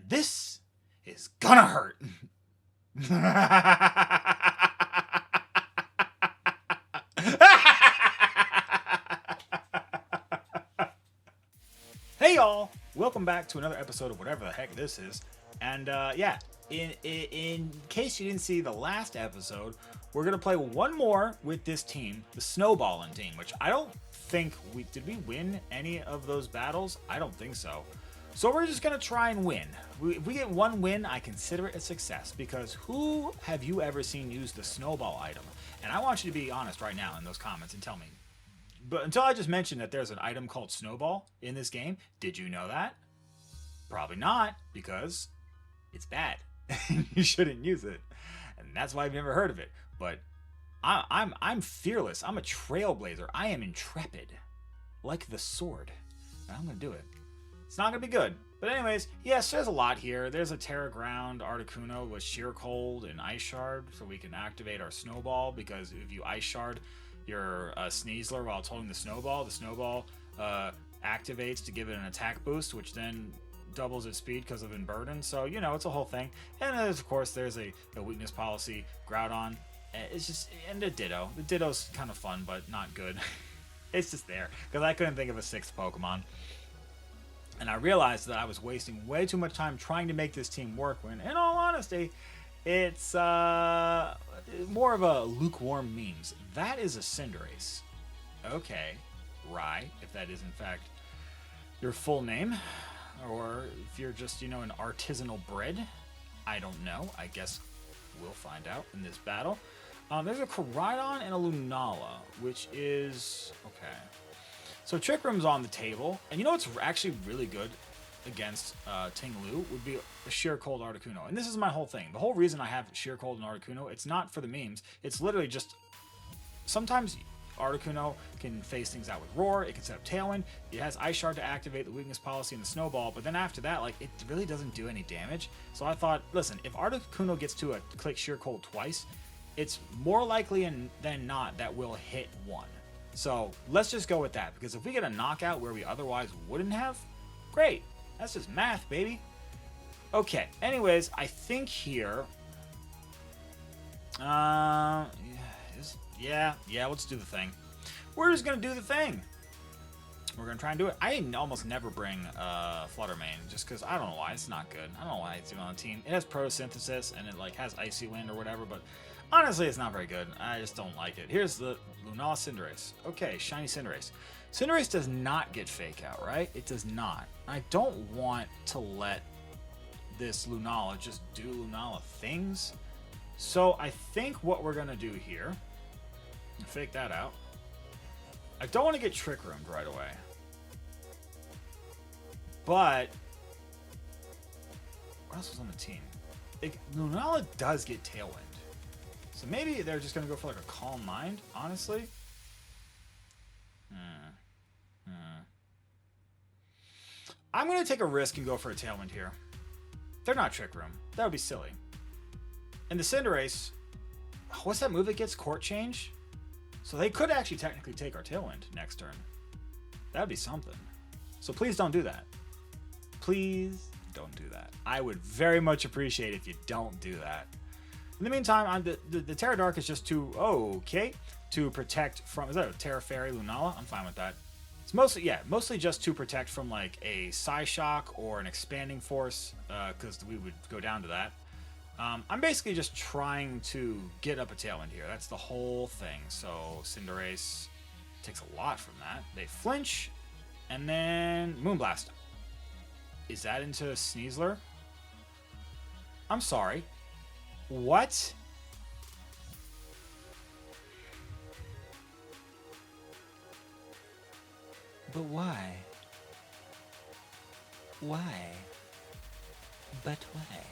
this is gonna hurt. Hey y'all, welcome back to another episode of whatever the heck this is. And yeah, in case you didn't see the last episode, we're gonna play one more with this team, the Snowballing team, which I don't think did we win any of those battles? I don't think so. So we're just gonna try and win. If we get one win, I consider it a success, because who have you ever seen use the Snowball item? And I want you to be honest right now in those comments and tell me. But until I just mentioned that there's an item called Snowball in this game, did you know that? Probably not, because it's bad. You shouldn't use it, and that's why I've never heard of it. But I'm fearless. I'm a trailblazer. I am intrepid, like the sword. And I'm gonna do it. It's not gonna be good, but anyways, yes, there's a lot here. There's a Terra Ground Articuno with Sheer Cold and Ice Shard, so we can activate our Snowball. Because if you Ice Shard your Sneasler while it's holding the Snowball activates to give it an attack boost, which then doubles its speed because of Unburden. So, you know, it's a whole thing. And then, of course, there's a weakness policy, Groudon. It's just, and the Ditto. The Ditto's kind of fun, but not good. It's just there, because I couldn't think of a sixth Pokemon. And I realized that I was wasting way too much time trying to make this team work, when, in all honesty, it's more of a lukewarm memes. That is a Cinderace. Okay, Rye, if that is in fact your full name, or if you're just, you know, an artisanal bred. I don't know. I guess we'll find out in this battle. There's a Koraidon and a Lunala, which is okay. So Trick Room's on the table, and you know what's actually really good against Ting-Lu would be a Sheer Cold Articuno. And this is my whole thing. The whole reason I have Sheer Cold and Articuno, it's not for the memes. It's literally just, sometimes Articuno can phase things out with Roar. It can set up Tailwind. It has Ice Shard to activate the weakness policy and the Snowball. But then after that, like, it really doesn't do any damage. So I thought, listen, if Articuno gets to click Sheer Cold twice, it's more likely than not that we'll hit one. So let's just go with that, because if we get a knockout where we otherwise wouldn't have, great. That's just math, baby. Okay, anyways, I think here... yeah, let's do the thing. We're just going to do the thing. We're going to try and do it. I almost never bring Fluttermane, just because I don't know why. It's not good. I don't know why it's even on the team. It has Photosynthesis, and it like has Icy Wind or whatever, but honestly, it's not very good. I just don't like it. Here's the Lunala Cinderace. Okay, shiny Cinderace. Cinderace does not get Fake Out, right? It does not. I don't want to let this Lunala just do Lunala things. So I think what we're going to do here, fake that out. I don't want to get Trick Roomed right away. But what else was on the team? Lunala does get Tailwind. So maybe they're just going to go for like a Calm Mind, honestly. I'm going to take a risk and go for a Tailwind here. They're not Trick Room. That would be silly. And the Cinderace, what's that move that gets Court Change? So they could actually technically take our Tailwind next turn. That would be something. So please don't do that. Please don't do that. I would very much appreciate it if you don't do that. In the meantime, the Terra Dark is just to protect from. Is that a Terra Fairy Lunala? I'm fine with that. It's mostly just to protect from like a Psyshock or an Expanding Force, because we would go down to that. I'm basically just trying to get up a Tailwind here. That's the whole thing. So Cinderace takes a lot from that. They flinch, and then Moonblast. Is that into Sneasler? I'm sorry. What? But why? Why? But why?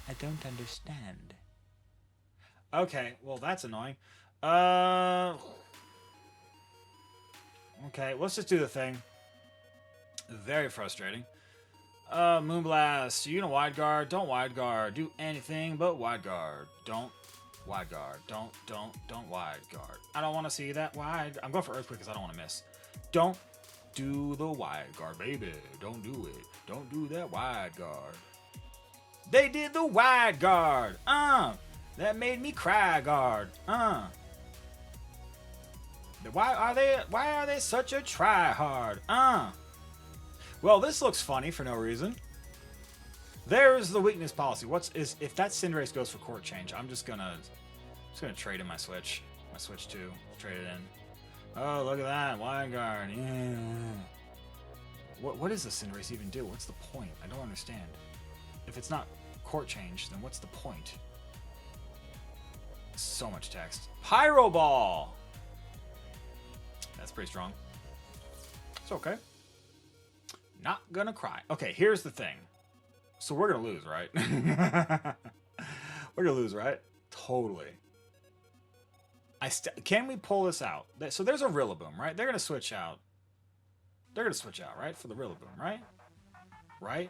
I don't understand. Okay, well that's annoying. Okay, let's just do the thing. Very frustrating. Moonblast, you gonna wide guard? Don't wide guard. Do anything but wide guard. Don't wide guard. Don't wide guard. I don't want to see that wide. I'm going for Earthquake because I don't want to miss. Don't do the wide guard, baby. Don't do it. Don't do that wide guard. They did the wide guard. That made me cry guard. Why are they such a try hard? Well, this looks funny for no reason. There's the weakness policy. If that Cinderace goes for court change, I'm just gonna trade in my Switch. My Switch 2. Trade it in. Oh, look at that. Wide guard. Yeah. What does the Cinderace even do? What's the point? I don't understand. If it's not court change, then what's the point? So much text. Pyro Ball! That's pretty strong. It's okay. Not gonna cry. Okay, here's the thing. So we're gonna lose, right? We're gonna lose, right? Totally. Can we pull this out? So there's a Rillaboom, right? They're gonna switch out. They're gonna switch out, right? For the Rillaboom, right? Right?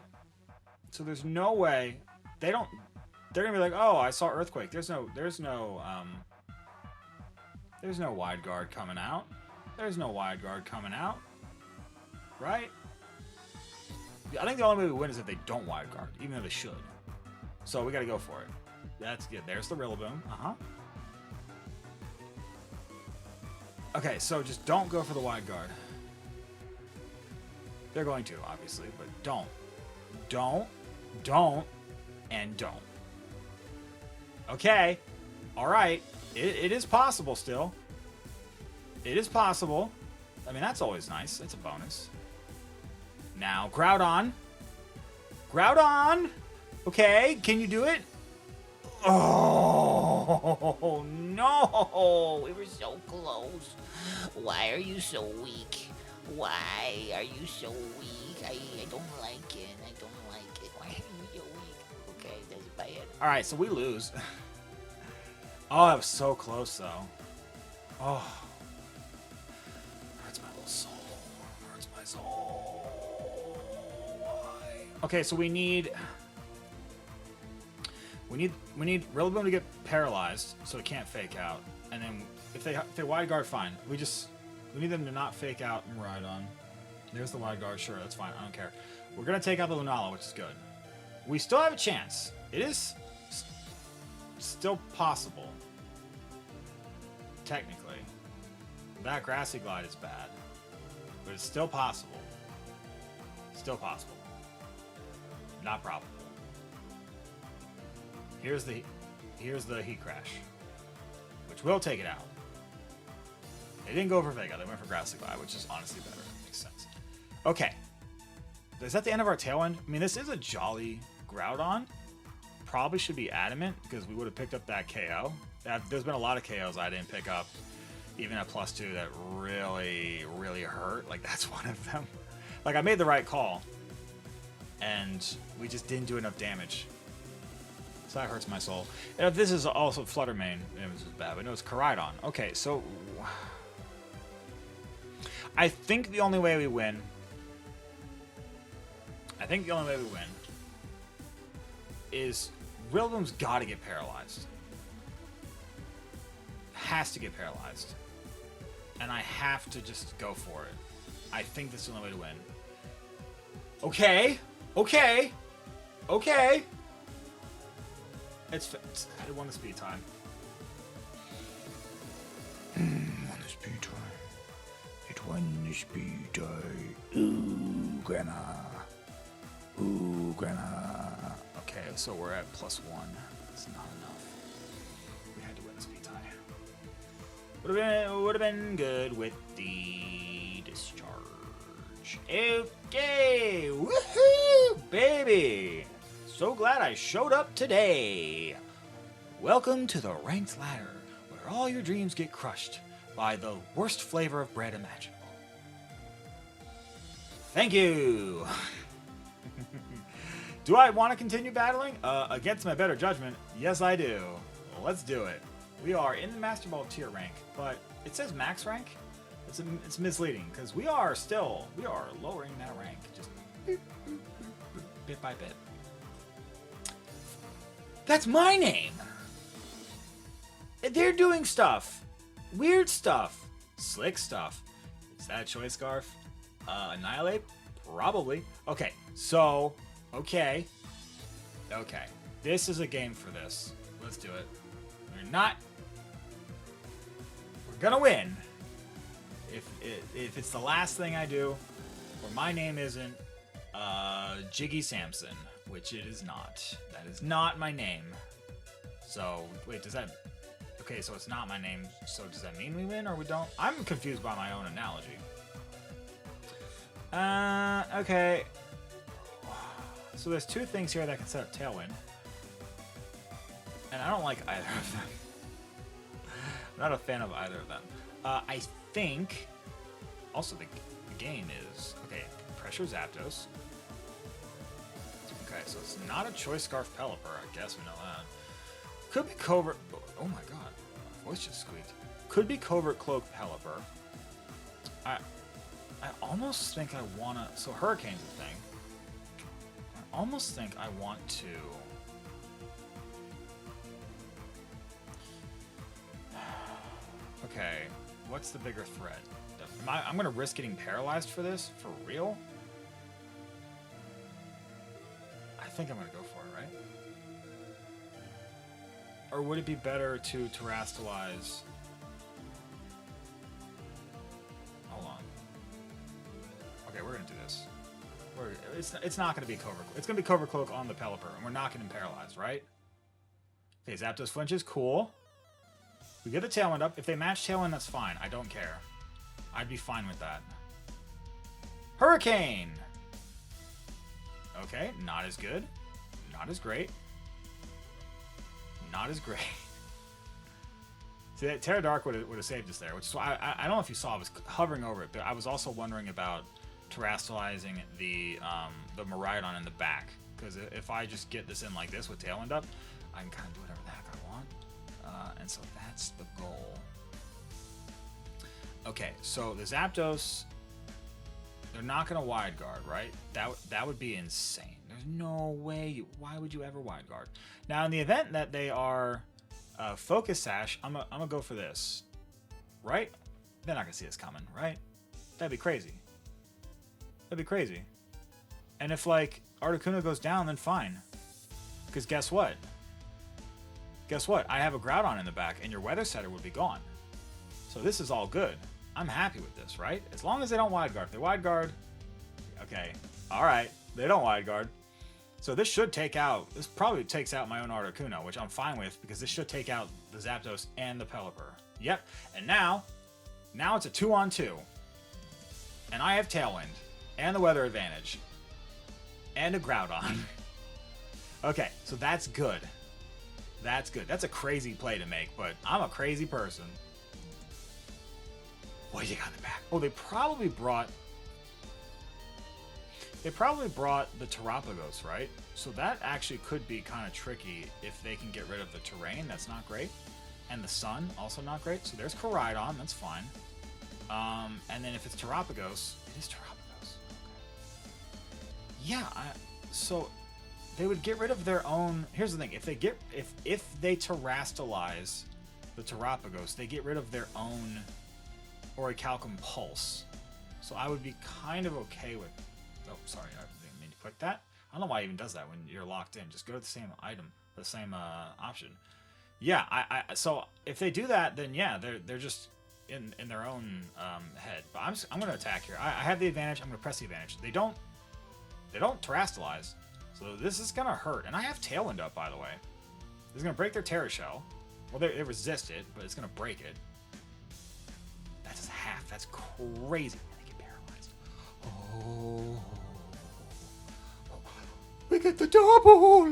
So there's no way they don't. They're gonna be like, oh, I saw Earthquake. There's no wide guard coming out. There's no wide guard coming out. Right? I think the only way we win is if they don't wide guard, even though they should. So we gotta go for it. That's good. There's the Rillaboom. Okay, so just don't go for the wide guard. They're going to, obviously, but don't. Don't, and don't. Okay. Alright. It is possible still. It is possible. I mean, that's always nice. That's a bonus. Now, Groudon. Groudon! Okay, can you do it? Oh, no! We were so close. Why are you so weak? Why are you so weak? I don't like it. I don't like it. Why are you so weak? Okay, that's bad. Alright, so we lose. Oh, that was so close, though. Oh. Hurts my little soul. Hurts my soul. Why? Okay, so we need Rillaboom to get paralyzed so it can't fake out. And then if they wide guard, fine. We need them to not fake out Miraidon. There's the wide guard, sure, that's fine. I don't care. We're gonna take out the Lunala, which is good. We still have a chance. It is still possible. Technically. That Grassy Glide is bad. But it's still possible. Still possible. Not probable. Here's the Heat Crash. Which will take it out. They didn't go for Vega, they went for Grassy Glide, which is honestly better. It makes sense. Okay. Is that the end of our Tailwind? I mean, this is a jolly Groudon. Probably should be Adamant, because we would have picked up that KO. There's been a lot of KOs I didn't pick up, even at +2, that really, really hurt. Like, that's one of them. Like, I made the right call, and we just didn't do enough damage. So that hurts my soul. And if this is also Flutter Mane, it was bad, but no, it's Koraidon. Okay, so I think the only way we win is Rillaboom's got to get paralyzed. Has to get paralyzed. And I have to just go for it. I think that's the only way to win. Okay. Okay. Okay. It won the speed time. Won the speed time. It won the speed time. Ooh, Grana. Ooh, Grana. Okay, so we're at +1. That's not enough. We had to win the speed tie. Would have been good with the discharge. Okay, woohoo, baby! So glad I showed up today. Welcome to the ranked ladder, where all your dreams get crushed by the worst flavor of bread imaginable. Thank you. Do I want to continue battling? Against my better judgment, yes I do. Let's do it. We are in the Master Ball tier rank, but it says max rank. It's misleading, because we are lowering that rank, just bit by bit. That's my name! They're doing stuff. Weird stuff. Slick stuff. Is that a Choice Scarf? Annihilate? Probably. Okay, so... Okay. Okay. This is a game for this. Let's do it. We're gonna win. If it's the last thing I do, or my name isn't Jiggy Sampson, which it is not. That is not my name. So, wait, does that... Okay, so it's not my name, so does that mean we win or we don't? I'm confused by my own analogy. Okay. So there's two things here that can set up Tailwind. And I don't like either of them. I'm not a fan of either of them. I think... Also, the game is... Okay, Pressure Zapdos. Okay, so it's not a Choice Scarf Pelipper. I guess we know that. Could be Covert... Oh my god. My voice just squeaked. Could be Covert Cloak Pelipper. I almost think I want to... So Hurricane's the thing. I almost think I want to... Okay, what's the bigger threat? I'm going to risk getting paralyzed for this? For real? I think I'm going to go for it, right? Or would it be better to terrastalize... Hold on. Okay, we're going to do this. It's not going to be Covert Cloak. It's going to be Covert Cloak on the Pelipper, and we're not getting paralyzed, right? Okay, Zapdos flinches, cool. We get the Tailwind up. If they match Tailwind, that's fine. I don't care. I'd be fine with that. Hurricane! Okay, not as good. Not as great. Not as great. See, that Terra Dark would have saved us there, which is why I don't know if you saw, I was hovering over it, but I was also wondering about terrastalizing the Miraidon in the back. Because if I just get this in like this with Tailwind up, I can kind of do whatever the heck I want. And so that's the goal. Okay, so the Zapdos, they're not going to Wide Guard, right? That would be insane. There's no way. Why would you ever Wide Guard? Now, in the event that they are Focus Sash, I'm gonna go for this, right? They're not going to see us coming, right? That'd be crazy. That'd be crazy. And if, like, Articuno goes down, then fine. Because guess what? Guess what? I have a Groudon in the back, and your Weather Setter would be gone. So this is all good. I'm happy with this, right? As long as they don't Wide Guard. If they Wide Guard, okay, all right. They don't Wide Guard. So this should take out, this probably takes out my own Articuno, which I'm fine with, because this should take out the Zapdos and the Pelipper. Yep, and now it's a 2-on-2. And I have Tailwind, and the Weather Advantage, and a Groudon. Okay, so that's good. That's good. That's a crazy play to make, but I'm a crazy person. What do you got in the back? Oh, they probably brought the Terrapagos, right? So that actually could be kind of tricky if they can get rid of the terrain. That's not great. And the sun, also not great. So there's Koraidon. That's fine. And then if it's Terrapagos, it is Terrapagos. Okay. Yeah, so they would get rid of their own... Here's the thing. If they terrastalize the Terrapagos, they get rid of their own Orichalcum Pulse. So I would be kind of okay with... Oh, sorry. I didn't mean to click that. I don't know why it even does that when you're locked in. Just go to the same item, the same option. Yeah, so if they do that, then yeah, they're just in their own head. But I'm going to attack here. I have the advantage. I'm going to press the advantage. They don't terrastalize. So this is going to hurt. And I have Tailwind up, by the way. This is going to break their Terra Shell. Well, they resist it, but it's going to break it. That's half. That's crazy. They get paralyzed. Oh. We get the double! I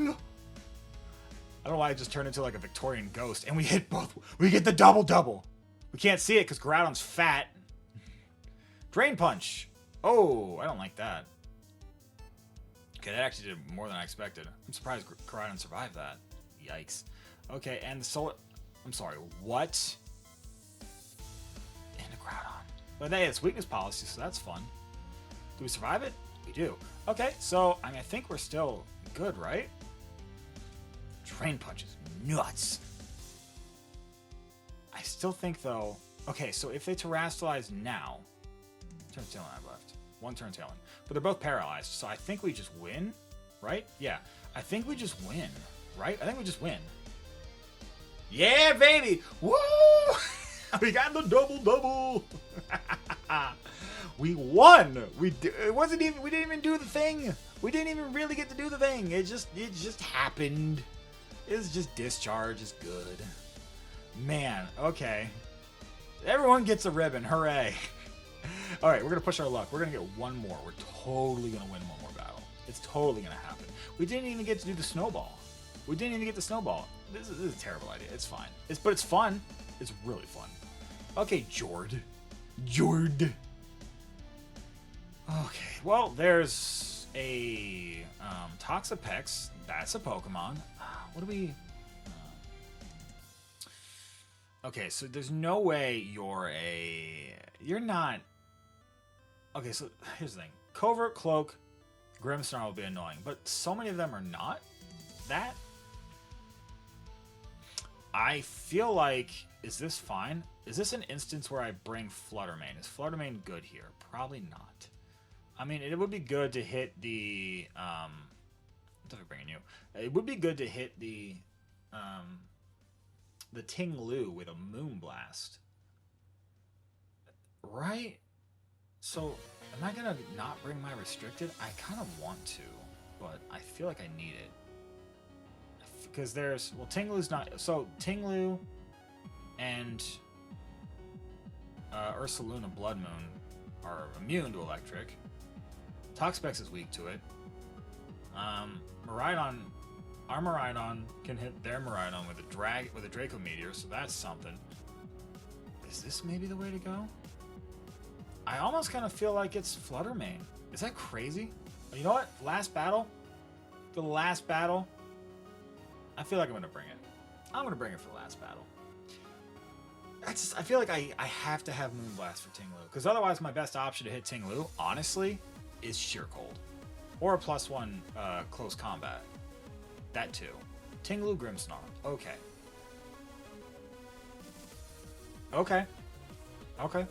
don't know why I just turned into like a Victorian ghost. And we hit both. We get the double. We can't see it because Groudon's fat. Drain Punch. Oh, I don't like that. Okay, that actually did more than I expected. I'm surprised Koraidon survived that. Yikes. Okay, and the Solar... I'm sorry, what? And a Groudon. But hey, it's weakness policy, so that's fun. Do we survive it? We do. Okay, so I think we're still good, right? Drain Punch is nuts. I still think, though... Okay, so if they terrastalize now... Turn Tailwind I have left. One turn Tailwind. But they're both paralyzed, so I think we just win, right? Yeah. I think we just win, right? I think we just win. Yeah, baby! Woo! We got the double. We won. It wasn't even. We didn't even do the thing. We didn't even really get to do the thing. It just happened. It's just discharge is good. Man, okay. Everyone gets a ribbon. Hooray! All right, we're gonna push our luck. We're gonna get one more. We're totally gonna win one more battle. It's totally gonna happen. We didn't even get to do the snowball. We didn't even get the snowball. This is a terrible idea. It's fine. But it's fun. It's really fun. Okay, Jord. Okay, well, there's a Toxapex. That's a Pokemon. What do we... Okay, so there's no way you're not... Okay, so here's the thing. Covert, Cloak, Grimmsnarl will be annoying, but so many of them are not that. I feel like... Is this fine? Is this an instance where I bring Fluttermane? Is Fluttermane good here? Probably not. I mean, it would be good to hit the... what am I bringing you? It would be good to hit the Ting-Lu with a Moonblast. Right? So, am I going to not bring my Restricted? I kind of want to, but I feel like I need it. Because there's... Well, Ting-Lu's not... So, Ting-Lu and Ursaluna Blood Moon are immune to Electric. Toxapex is weak to it. Miraidon... Our Miraidon can hit their Miraidon with a Draco Meteor, so that's something. Is this maybe the way to go? I almost kind of feel like it's Fluttermane. Is that crazy? You know what? Last battle? For the last battle? I feel like I'm going to bring it. I'm going to bring it for the last battle. I feel like I have to have Moonblast for Ting-Lu, because otherwise my best option to hit Ting-Lu, honestly, is Sheer Cold. Or a +1 close combat. That too. Ting-Lu, Grimmsnarl. Okay. Okay. Okay.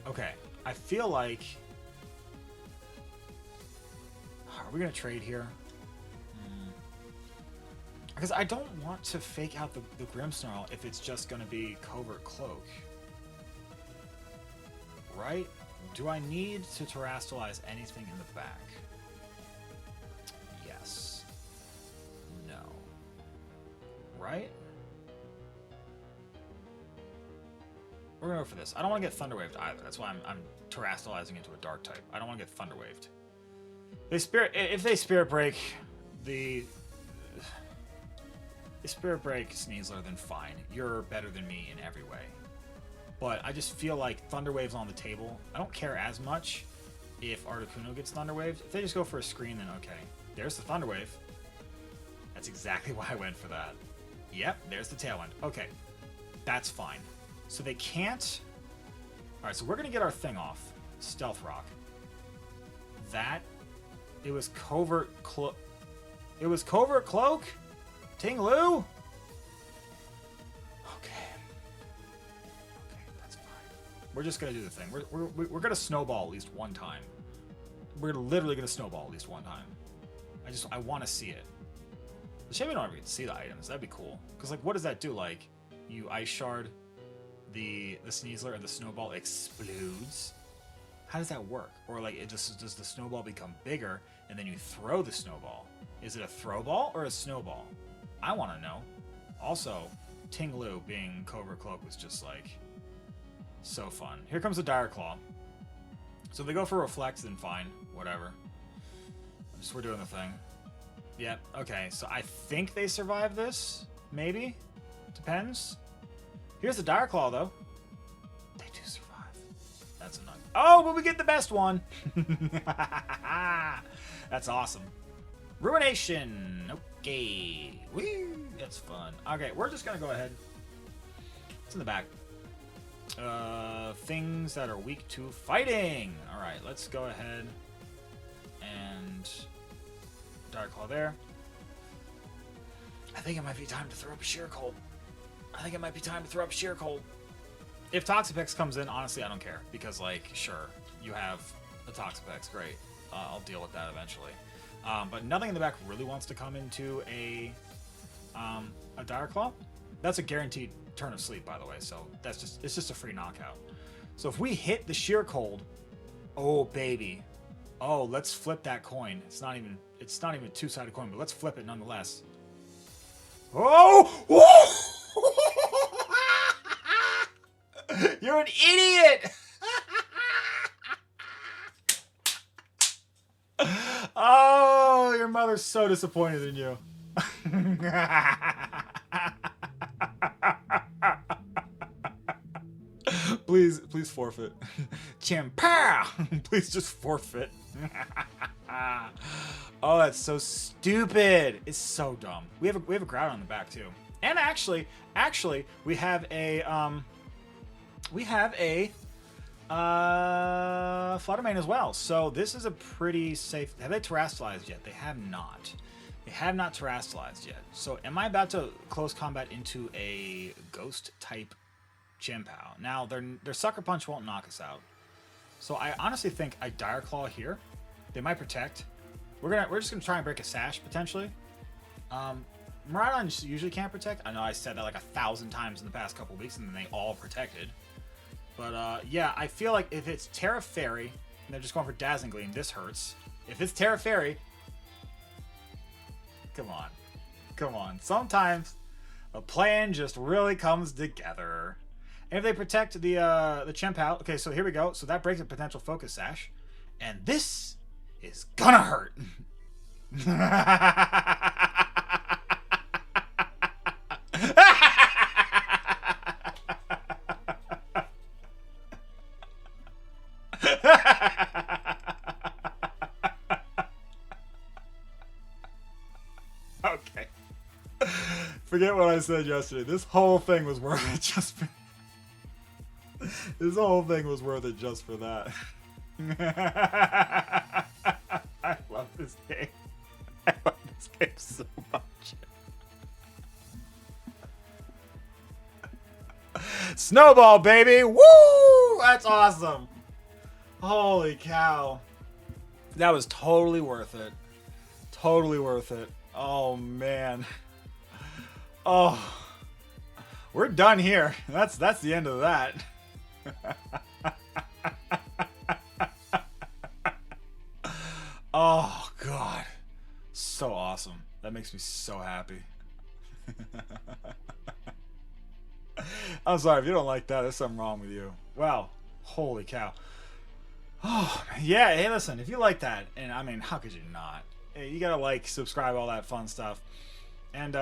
Okay. I feel like... Are we going to trade here? Because I don't want to fake out the Grimmsnarl if it's just going to be Covert Cloak. Right? Do I need to terrestrialize anything in the back? Yes. No. Right? We're going to go for this. I don't want to get Thunderwaved either. That's why I'm terrestrializing into a Dark type. I don't want to get Thunderwaved. If they Spirit Break the Spirit Break Sneasler, then fine. You're better than me in every way. But I just feel like Thunderwave's on the table. I don't care as much if Articuno gets Thunderwaved. If they just go for a screen, then okay. There's the Thunderwave. That's exactly why I went for that. Yep, there's the Tailwind. Okay, that's fine. So they can't... Alright, so we're going to get our thing off. Stealth Rock. That... It was Covert Cloak. It was Covert Cloak? Ting-Lu? Okay. Okay, that's fine. We're just going to do the thing. We're going to snowball at least one time. We're literally going to snowball at least one time. I want to see it. The shame we don't ever get to see the items. That'd be cool. Because, like, what does that do? Like, you Ice Shard the Sneasler and the snowball explodes? How does that work? Or, like, does the snowball become bigger and then you throw the snowball? Is it a throw ball or a snowball? I want to know. Also, Ting-Lu being Covert Cloak was just, like, so fun. Here comes the Dire Claw. So if they go for Reflect, then fine. Whatever. We're doing the thing. Yep, okay. So I think they survive this. Maybe. Depends. Here's the Dire Claw, though. They do survive. That's enough. Oh, but we get the best one. That's awesome. Ruination. Okay. Woo. That's fun. Okay, we're just going to go ahead. It's in the back. Things that are weak to fighting. All right, let's go ahead and Dark Claw there. I think it might be time to throw up Sheer Cold. If Toxapex comes in, honestly, I don't care. Because, like, sure, you have a Toxapex, great. I'll deal with that eventually. But nothing in the back really wants to come into a Dire Claw. That's a guaranteed turn of sleep, by the way. So it's just a free knockout. So if we hit the Sheer Cold, oh baby, oh let's flip that coin. It's not even a two-sided coin, but let's flip it nonetheless. Oh! You're an idiot! Oh, your mother's so disappointed in you. Please forfeit. Champow! Please just forfeit. Oh, that's so stupid. It's so dumb. We have a Groudon on the back too. And actually, we have a Fluttermane as well. So this is a pretty safe. Have they terastallized yet? They have not. They have not terastallized yet. So am I about to close combat into a ghost type Chien-Pao? Now their Sucker Punch won't knock us out. So I honestly think I Dire Claw here. They might protect. We're just gonna try and break a Sash potentially. Miraidon usually can't protect. I know I said that like 1,000 times in the past couple weeks, and then they all protected. But yeah, I feel like if it's Terra Fairy, and they're just going for Dazzling Gleam, this hurts. If it's Terra Fairy, come on. Sometimes a plan just really comes together. And if they protect the Chien-Pao, okay, so here we go. So that breaks a potential Focus Sash, and this is gonna hurt. Okay. Forget what I said yesterday. This whole thing was worth it just for... This whole thing was worth it just for that. I love this game. I love this game so much. Snowball, baby! Woo! That's awesome. Holy cow. That was totally worth it. Totally worth it. Oh, man. Oh. We're done here. That's the end of that. Oh, God. So awesome. That makes me so happy. I'm sorry if you don't like that. There's something wrong with you. Wow. Holy cow. Oh, yeah. Hey, listen. If you like that, and I mean, how could you not? Hey, you gotta like, subscribe, all that fun stuff. And,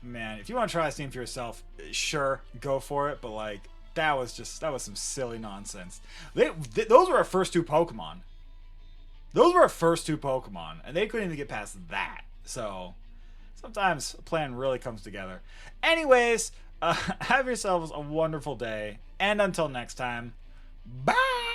man, if you want to try this game for yourself, sure, go for it. But, like, that was some silly nonsense. Those were our first two Pokemon. Those were our first two Pokemon, and they couldn't even get past that. So, sometimes a plan really comes together. Anyways, have yourselves a wonderful day, and until next time, bye!